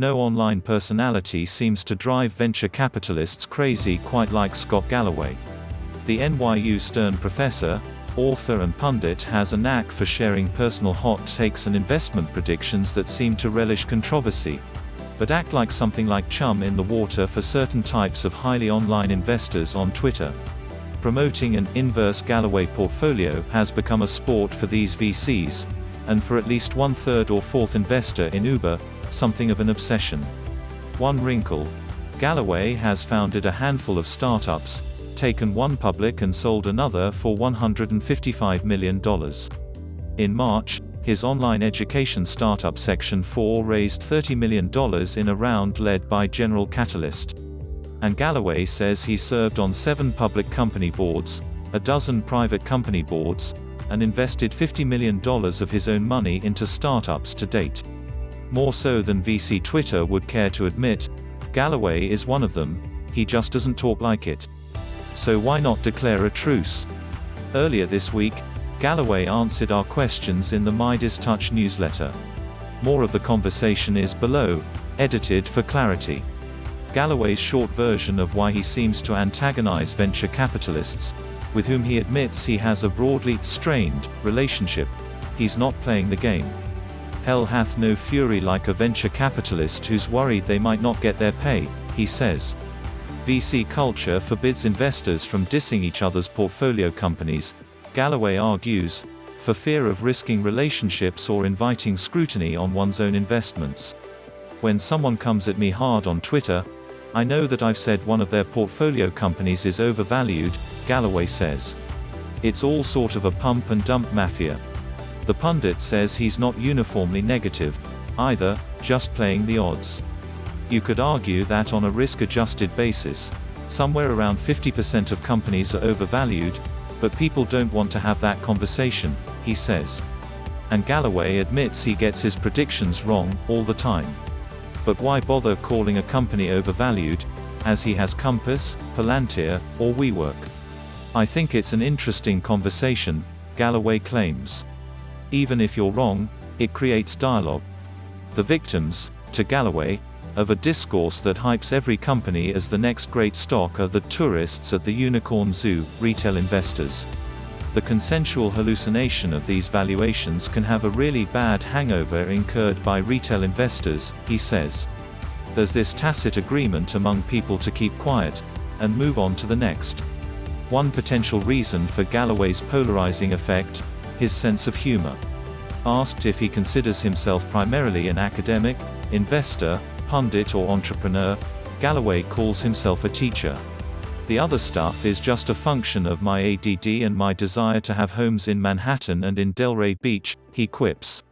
No online personality seems to drive venture capitalists crazy quite like Scott Galloway. The NYU Stern professor, author and pundit has a knack for sharing personal hot takes and investment predictions that seem to relish controversy, but act like something like chum in the water for certain types of highly online investors on Twitter. Promoting an inverse Galloway portfolio has become a sport for these VCs, and for at least one-third or fourth investor in Uber, something of an obsession. One wrinkle: Galloway has founded a handful of startups, taken one public and sold another for $155 million. In March, his online education startup Section 4 raised $30 million in a round led by General Catalyst. And Galloway says he served on 7 public company boards, a dozen private company boards, and invested $50 million of his own money into startups to date. More so than VC Twitter would care to admit, Galloway is one of them. He just doesn't talk like it. So why not declare a truce? Earlier this week, Galloway answered our questions in the Midas Touch newsletter. More of the conversation is below, edited for clarity. Galloway's short version of why he seems to antagonize venture capitalists, with whom he admits he has a broadly strained relationship. He's not playing the game. Hell hath no fury like a venture capitalist who's worried they might not get their pay, he says. VC culture forbids investors from dissing each other's portfolio companies, Galloway argues, for fear of risking relationships or inviting scrutiny on one's own investments. When someone comes at me hard on Twitter, I know that I've said one of their portfolio companies is overvalued, Galloway says. It's all sort of a pump and dump mafia. The pundit says he's not uniformly negative, either, just playing the odds. You could argue that on a risk-adjusted basis, somewhere around 50% of companies are overvalued, but people don't want to have that conversation, he says. And Galloway admits he gets his predictions wrong, all the time. But why bother calling a company overvalued, as he has Compass, Palantir, or WeWork? I think it's an interesting conversation, Galloway claims. Even if you're wrong, it creates dialogue. The victims, to Galloway, of a discourse that hypes every company as the next great stock are the tourists at the unicorn zoo, retail investors. The consensual hallucination of these valuations can have a really bad hangover incurred by retail investors, he says. There's this tacit agreement among people to keep quiet, and move on to the next. One potential reason for Galloway's polarizing effect: his sense of humor. Asked if he considers himself primarily an academic, investor, pundit or entrepreneur, Galloway calls himself a teacher. The other stuff is just a function of my ADD and my desire to have homes in Manhattan and in Delray Beach, he quips.